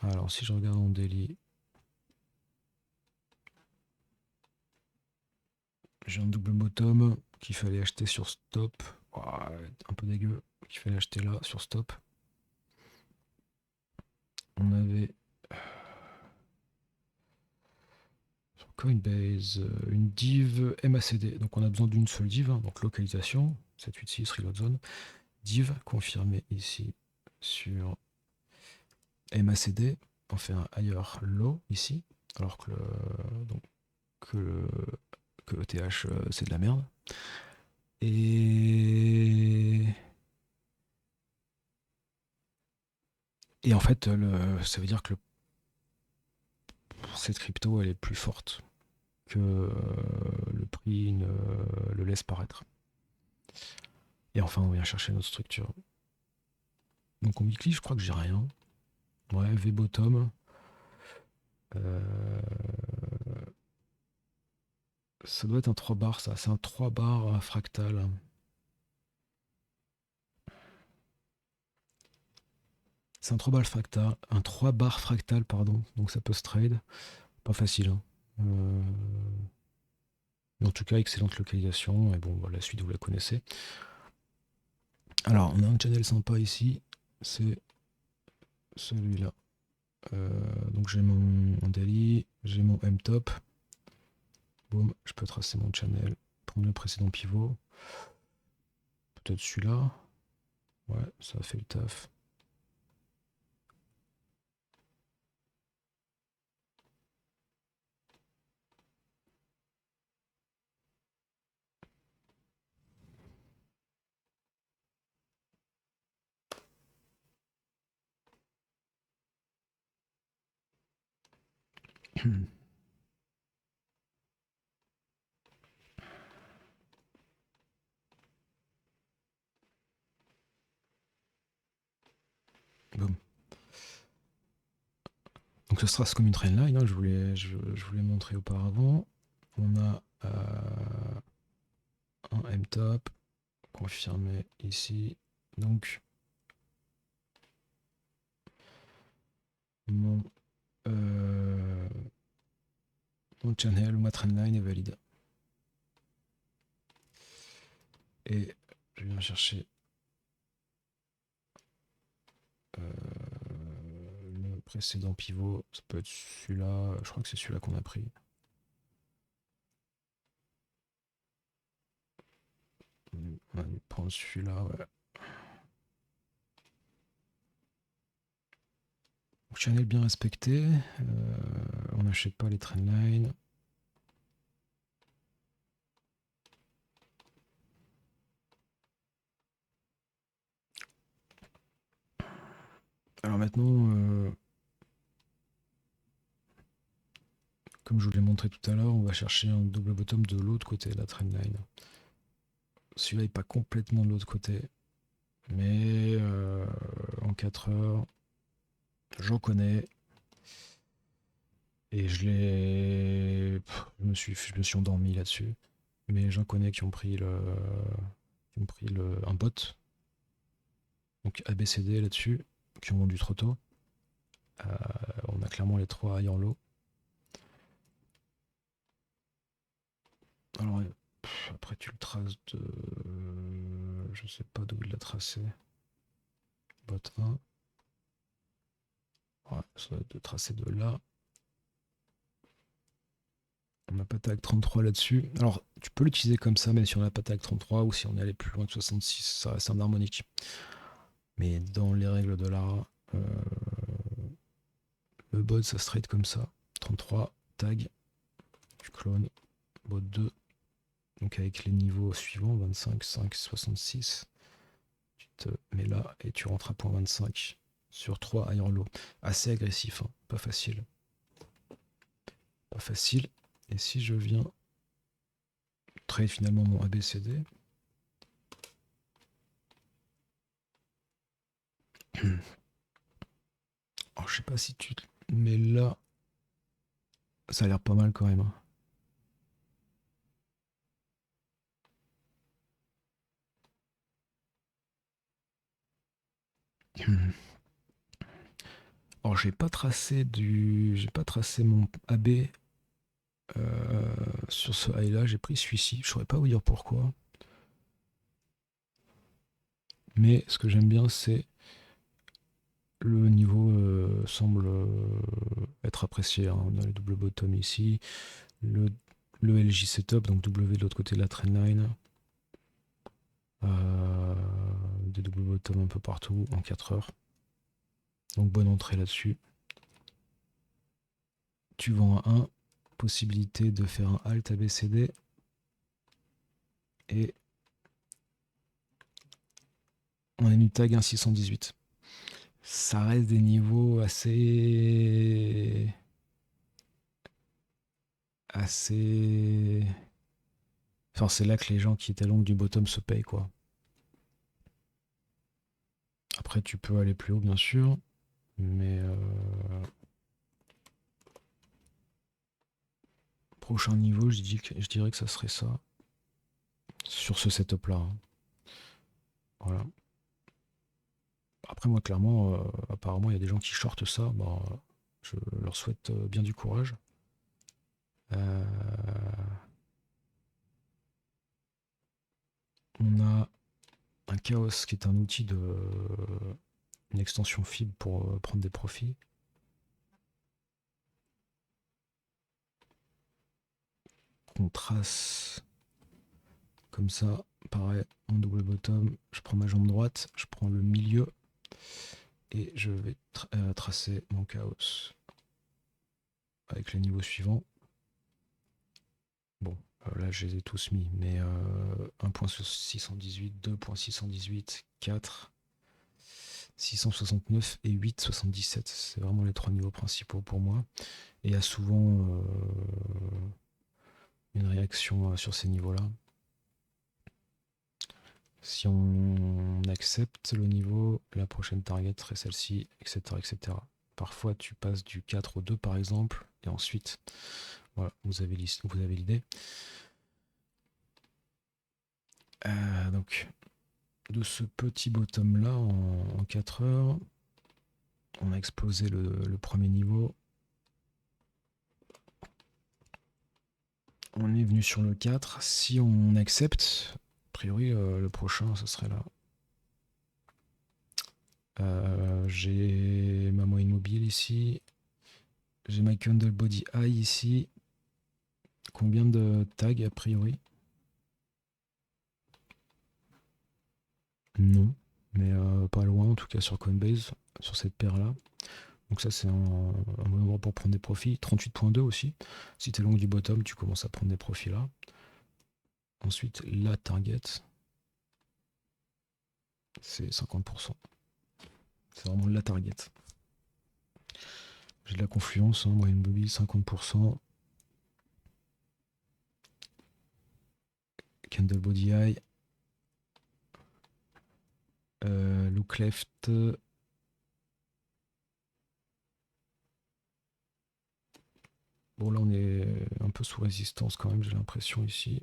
Alors, si je regarde en daily, j'ai un double bottom qu'il fallait acheter sur stop. Oh, un peu dégueu. Qu'il fallait acheter là sur stop. On avait sur Coinbase une div MACD. Donc on a besoin d'une seule div. Hein, donc localisation 786 reload zone. Div confirmée ici sur MACD. On fait un higher low ici. Alors que que ETH c'est de la merde. Et en fait, ça veut dire que cette crypto, elle est plus forte que le prix ne le laisse paraître. Et enfin, on vient chercher notre structure. Donc en weekly, je crois que j'ai rien. Ouais, V-bottom. Ça doit être un 3 bar, ça. C'est un 3 bar fractal. C'est un 3 bar fractal. Un 3 bar fractal, pardon. Donc ça peut se trade. Pas facile. Hein. Mais en tout cas, excellente localisation. Et bon, la suite, vous la connaissez. Alors, on a un channel sympa ici. C'est celui-là. Donc j'ai mon daily, j'ai mon M-top. Boum, je peux tracer mon channel, prendre le précédent pivot. Peut-être celui-là. Ouais, ça a fait le taf. Boum. Donc ce sera comme une trainline, hein, je voulais montrer auparavant. On a un M-top, confirmé ici. Donc mon, mon channel ou ma trendline est valide. Et je viens chercher le précédent pivot. Ça peut être celui-là. Je crois que c'est celui-là qu'on a pris. On a dû prendre celui-là, ouais. Donc, channel bien respecté. On n'achète pas les trendlines. Alors maintenant, comme je vous l'ai montré tout à l'heure, on va chercher un double bottom de l'autre côté de la trendline. Celui-là n'est pas complètement de l'autre côté, mais en 4 heures, j'en connais. Et je me suis endormi là-dessus. Mais j'en connais qui ont pris un bot, donc ABCD là-dessus, qui ont vendu trop tôt. On a clairement les 3 high en low. Alors après tu le traces de... je sais pas d'où il l'a tracé. Bot 1. Ouais, ça va être de tracer de là. On n'a pas tag 33 là-dessus. Alors tu peux l'utiliser comme ça, mais si on n'a pas tag 33 ou si on est allé plus loin que 66, ça reste un harmonique. Mais dans les règles de l'art, le bot ça se trade comme ça. 33, tag, tu clones, bot 2. Donc avec les niveaux suivants, 25, 5, 66. Tu te mets là et tu rentres à point 25 sur 3 high en low. Assez agressif, hein, pas facile. Pas facile. Et si je viens trade finalement mon ABCD, alors je sais pas si tu te mets là, ça a l'air pas mal quand même, hein. Alors j'ai pas tracé mon AB sur ce high là, j'ai pris celui-ci, je saurais pas vous dire pourquoi. Mais ce que j'aime bien c'est le niveau semble être apprécié, hein. On a le double bottom ici, le LJ setup, donc W de l'autre côté de la trendline. Des double bottom un peu partout en 4 heures. Donc bonne entrée là-dessus. Tu vends à 1, possibilité de faire un alt ABCD. Et on a mis tag 1,618. Ça reste des niveaux assez. Enfin, c'est là que les gens qui étaient longs du bottom se payent, quoi. Après, tu peux aller plus haut, bien sûr. Mais. Prochain niveau, je dirais que ça serait ça. Sur ce setup-là, hein. Voilà. Après, moi, clairement, apparemment, il y a des gens qui shortent ça. Bah, je leur souhaite bien du courage. On a un Chaos qui est un outil une extension FIB pour prendre des profits. On trace comme ça. Pareil, en double bottom, je prends ma jambe droite, je prends le milieu et je vais tracer mon Chaos avec les niveaux suivants. Bon, là je les ai tous mis, mais 1.618, 2.618, 4. 669 et 877. C'est vraiment les 3 niveaux principaux pour moi. Et il y a souvent une réaction sur ces niveaux-là. Si on accepte le niveau, la prochaine target serait celle-ci, etc., etc. Parfois, tu passes du 4 au 2, par exemple, et ensuite, voilà, vous avez l'idée. Donc, de ce petit bottom-là, en 4 heures, on a explosé le premier niveau. On est venu sur le 4. Si on accepte, a priori, le prochain, ce serait là. J'ai ma moyenne mobile ici. J'ai ma candle body high ici. Combien de tags a priori? Non, mais pas loin en tout cas sur Coinbase, sur cette paire-là. Donc ça c'est un bon endroit pour prendre des profits. 38.2 aussi. Si tu es long du bottom, tu commences à prendre des profits là. Ensuite, la target, c'est 50%. C'est vraiment la target. J'ai de la confluence, moyenne mobile 50%. Candle body high. Look left. Bon là on est un peu sous résistance quand même, j'ai l'impression ici.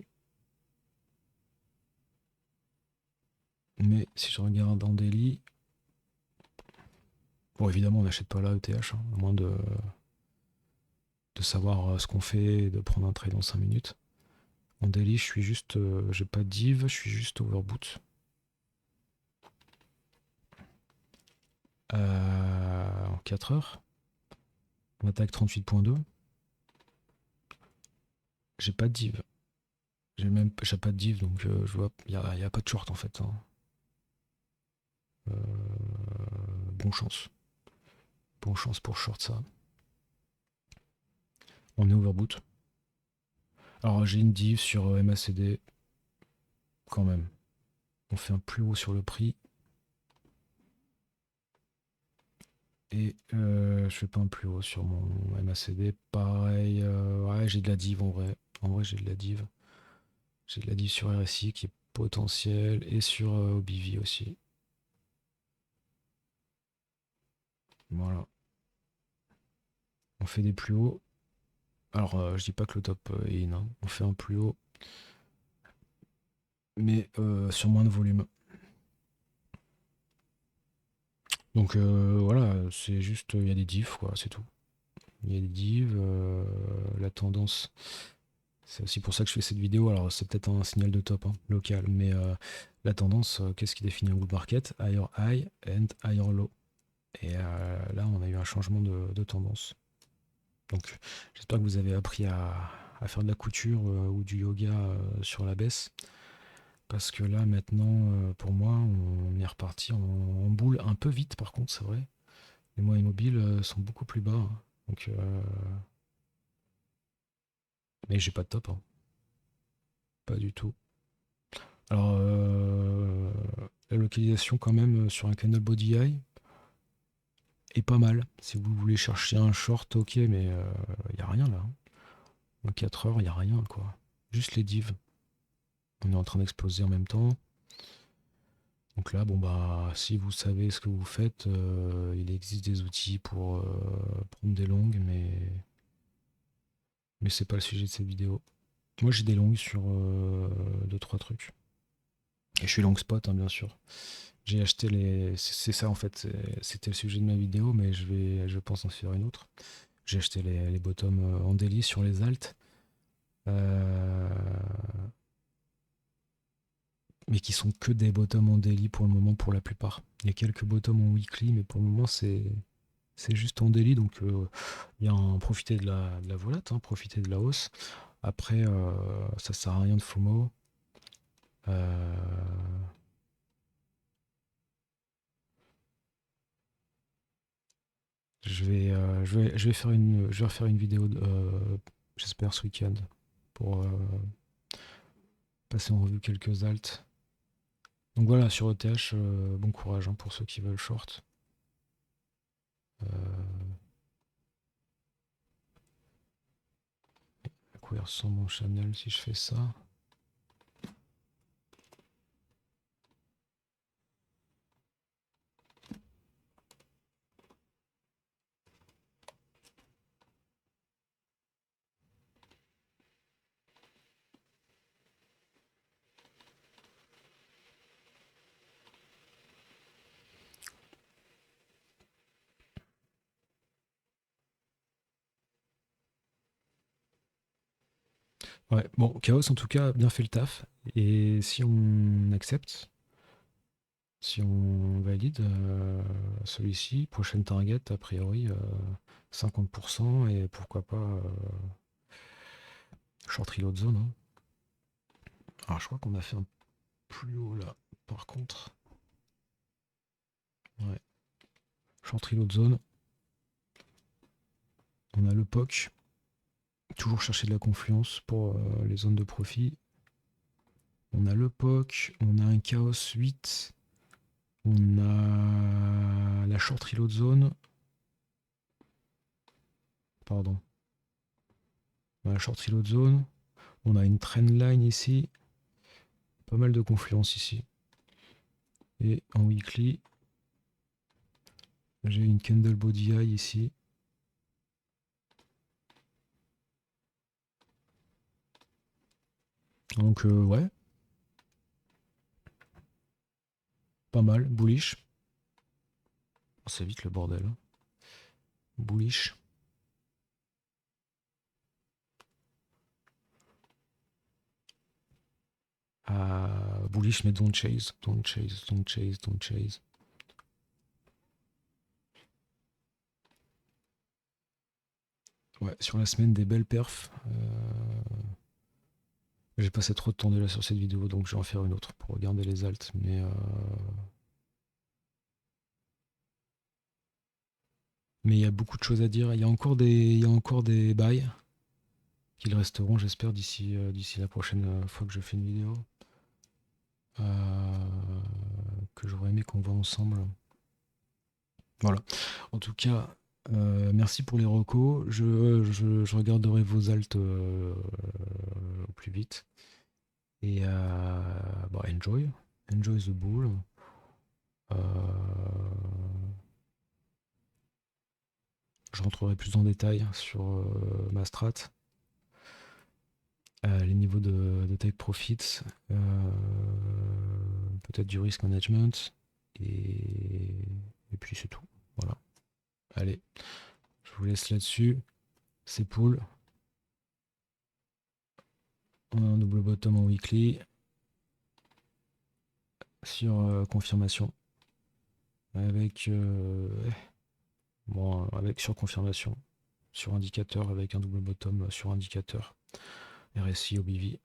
Mais si je regarde en daily, bon évidemment on n'achète pas là ETH, à moins de savoir ce qu'on fait et de prendre un trade en 5 minutes. En daily je suis juste, j'ai pas de div, je suis juste overboot. En 4 heures, on attaque 38.2. J'ai pas de div. J'ai pas de div, donc je vois, il n'y a pas de short en fait. Bon chance. Bon chance pour short ça. On est overboot. Alors j'ai une div sur MACD quand même. On fait un plus haut sur le prix. Et je fais pas un plus haut sur mon MACD. Pareil, ouais, j'ai de la div en vrai. En vrai, j'ai de la div. J'ai de la div sur RSI qui est potentielle et sur OBV aussi. Voilà. On fait des plus hauts. Alors, je dis pas que le top est in, hein. On fait un plus haut. Mais sur moins de volume. Donc voilà, c'est juste, il y a des diffs, quoi, c'est tout. Il y a des divs, la tendance, c'est aussi pour ça que je fais cette vidéo. Alors c'est peut-être un signal de top local, mais la tendance, qu'est-ce qui définit un bull market? Higher high and higher low. Et là, on a eu un changement de tendance. Donc j'espère que vous avez appris à faire de la couture ou du yoga sur la baisse. Parce que là, maintenant, pour moi, on est reparti en boule un peu vite, par contre, c'est vrai. Les moyens mobiles sont beaucoup plus bas. Donc, mais j'ai pas de top. Pas du tout. Alors, la localisation, quand même, sur un canal body high est pas mal. Si vous voulez chercher un short, ok, mais il n'y a rien là. En 4 heures, il n'y a rien, quoi. Juste les divs. On est en train d'exploser en même temps. Donc là, bon bah, si vous savez ce que vous faites, il existe des outils pour prendre des longues, mais c'est pas le sujet de cette vidéo. Moi, j'ai des longues sur 2-3 trucs. Et je suis long spot, bien sûr. J'ai acheté les. C'est ça en fait, c'était le sujet de ma vidéo, mais je pense en faire une autre. J'ai acheté les bottoms en daily sur les alts. Mais qui sont que des bottoms en daily pour le moment, pour la plupart. Il y a quelques bottoms en weekly, mais pour le moment, c'est juste en daily. Donc, il y a profiter de la volate, profiter de la hausse. Après, ça sert à rien de FOMO. Je vais refaire une vidéo, j'espère ce week-end, pour passer en revue quelques alts. Donc voilà, sur ETH, bon courage hein, pour ceux qui veulent short. Euh, à quoi il ressemble mon channel si je fais ça? Ouais, bon, Chaos en tout cas a bien fait le taf. Et si on accepte, si on valide celui-ci, prochaine target, a priori 50%, et pourquoi pas short reload zone, hein. Alors je crois qu'on a fait un plus haut là, par contre. Ouais. Short reload zone. On a le POC. Toujours chercher de la confluence pour les zones de profit. On a le POC, on a un Chaos 8, on a la short reload zone. Pardon. On a la short reload zone. On a une trend line ici. Pas mal de confluence ici. Et en weekly, j'ai une candle body eye ici. Donc ouais. Pas mal. Bullish. Oh, c'est vite le bordel, hein. Bullish. Bullish, mais don't chase. Don't chase, don't chase, don't chase. Ouais, sur la semaine, des belles perfs. J'ai passé trop de temps déjà sur cette vidéo, donc je vais en faire une autre pour regarder les alts. Mais il y a beaucoup de choses à dire. Il y a encore des bails qu'ils resteront, j'espère, d'ici la prochaine fois que je fais une vidéo. Que j'aurais aimé qu'on voit ensemble. Voilà. En tout cas, merci pour les recos. Je regarderai vos alts au plus vite. Et bah, enjoy. Enjoy the bull. Euh, je rentrerai plus en détail sur ma strat. Les niveaux de take profits, peut-être du risk management, et puis c'est tout. Voilà. Allez, je vous laisse là-dessus. C'est pool. On a un double bottom en weekly sur confirmation. Avec sur confirmation. Sur indicateur avec un double bottom sur indicateur. RSI OBV.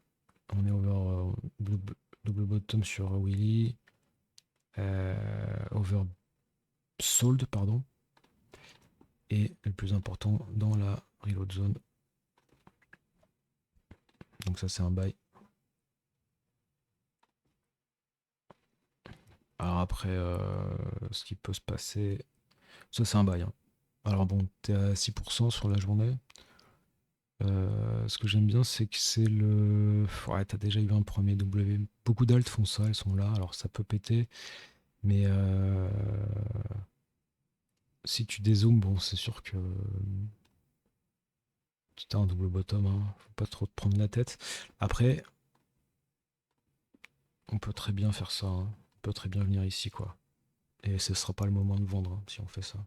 On est over double bottom sur Willy. Over sold, pardon. Et le plus important dans la reload zone. Donc ça c'est un buy. Alors après, ce qui peut se passer, ça c'est un buy, hein. Alors bon, t'es à 6% sur la journée. Ce que j'aime bien, c'est que c'est le... Ouais, t'as déjà eu un premier W. Beaucoup d'alts font ça, elles sont là. Alors ça peut péter, mais si tu dézoomes, bon, c'est sûr que tu as un double bottom, hein. Faut pas trop te prendre la tête. Après, on peut très bien faire ça, hein. On peut très bien venir ici, quoi. Et ce sera pas le moment de vendre, hein, si on fait ça.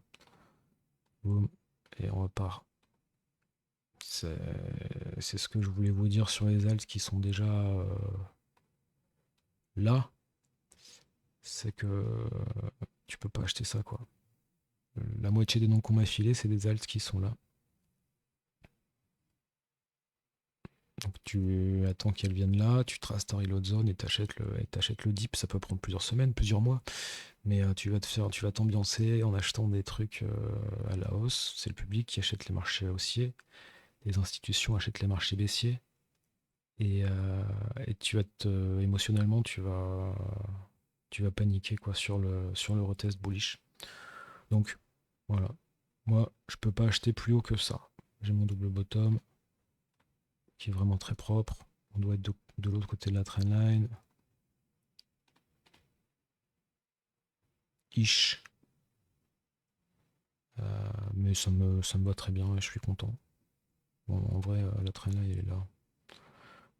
Boum. Et on repart. C'est ce que je voulais vous dire sur les alts qui sont déjà là. C'est que tu peux pas acheter ça, quoi. La moitié des noms qu'on m'a filés, c'est des alts qui sont là. Donc tu attends qu'elles viennent là, tu traces ta reload zone et t'achètes le dip. Ça peut prendre plusieurs semaines, plusieurs mois. Mais tu vas t'ambiancer en achetant des trucs à la hausse. C'est le public qui achète les marchés haussiers. Les institutions achètent les marchés baissiers. Et tu vas émotionnellement, tu vas paniquer quoi sur le retest bullish. Donc voilà, moi je peux pas acheter plus haut que ça. J'ai mon double bottom qui est vraiment très propre. On doit être de l'autre côté de la trendline. Ish. Mais ça me va très bien et je suis content. Bon, en vrai, la trendline elle est là.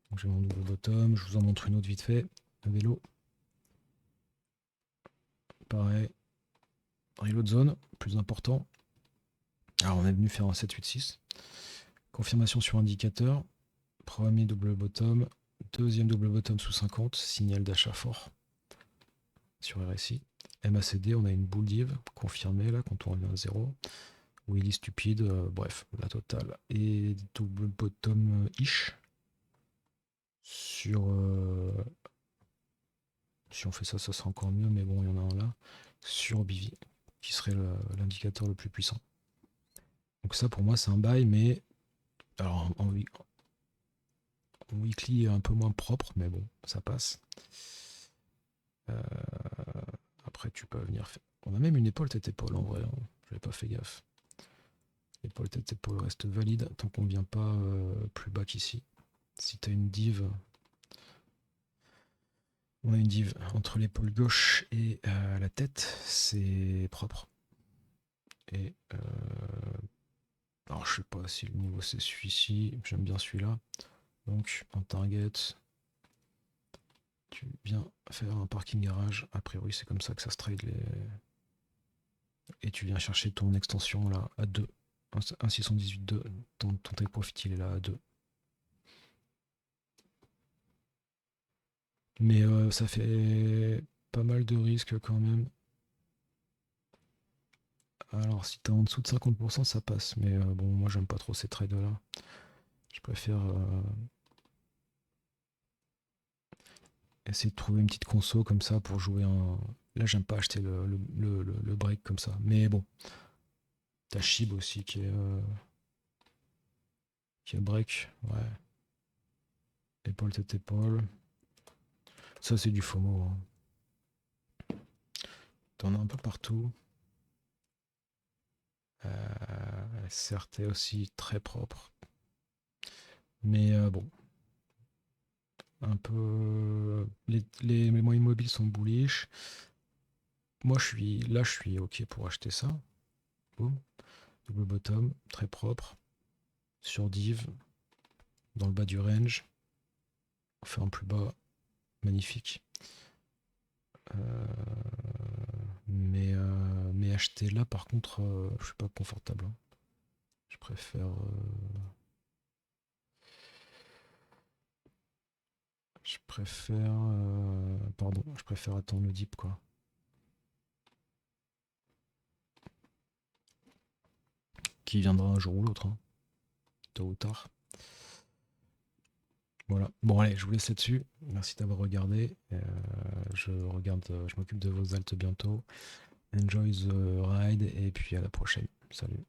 Donc j'ai mon double bottom. Je vous en montre une autre vite fait. Un vélo. Pareil. Reload zone, plus important. Alors on est venu faire un 7-8-6. Confirmation sur indicateur. Premier double bottom. Deuxième double bottom sous 50. Signal d'achat fort. Sur RSI. MACD, on a une bull div confirmée là quand on revient à 0. Willy stupide, bref, la totale. Et double bottom ish. Sur. Si on fait ça, ça sera encore mieux, mais bon, il y en a un là. Sur BV, qui serait l'indicateur le plus puissant. Donc ça pour moi c'est un buy, mais alors en weekly un peu moins propre, mais bon, ça passe. Après tu peux venir faire. On a même une épaule tête épaule en vrai, hein. J'avais pas fait gaffe. Épaule tête épaule reste valide tant qu'on vient pas plus bas qu'ici. Si tu as une div. On a une div entre l'épaule gauche et la tête, c'est propre. Et alors je sais pas si le niveau c'est celui-ci, j'aime bien celui-là. Donc en target, tu viens faire un parking garage, a priori c'est comme ça que ça se trade et tu viens chercher ton extension là à 2. 1.618.2, ton take profit il est là à 2. Mais ça fait pas mal de risques quand même. Alors si t'es en dessous de 50% ça passe, mais bon moi j'aime pas trop ces trades là. Je préfère essayer de trouver une petite conso comme ça pour jouer un. Là j'aime pas acheter le break comme ça. Mais bon. T'as Shib aussi qui est break. Ouais. Épaule tête épaule. Ça c'est du FOMO. Hein. T'en as un peu partout. Certes aussi très propre. Mais bon. Un peu. Les moyens immobiles sont bullish. Moi je suis ok pour acheter ça. Boum. Double bottom, très propre. Sur div. Dans le bas du range. On fait un plus bas. Magnifique. Mais acheter là par contre je suis pas confortable. Hein. Je préfère je préfère attendre le dip quoi. Qui viendra un jour ou l'autre, hein. Tôt ou tard. Voilà. Bon allez, je vous laisse là-dessus. Merci d'avoir regardé. Je m'occupe de vos altes bientôt. Enjoy the ride et puis à la prochaine. Salut.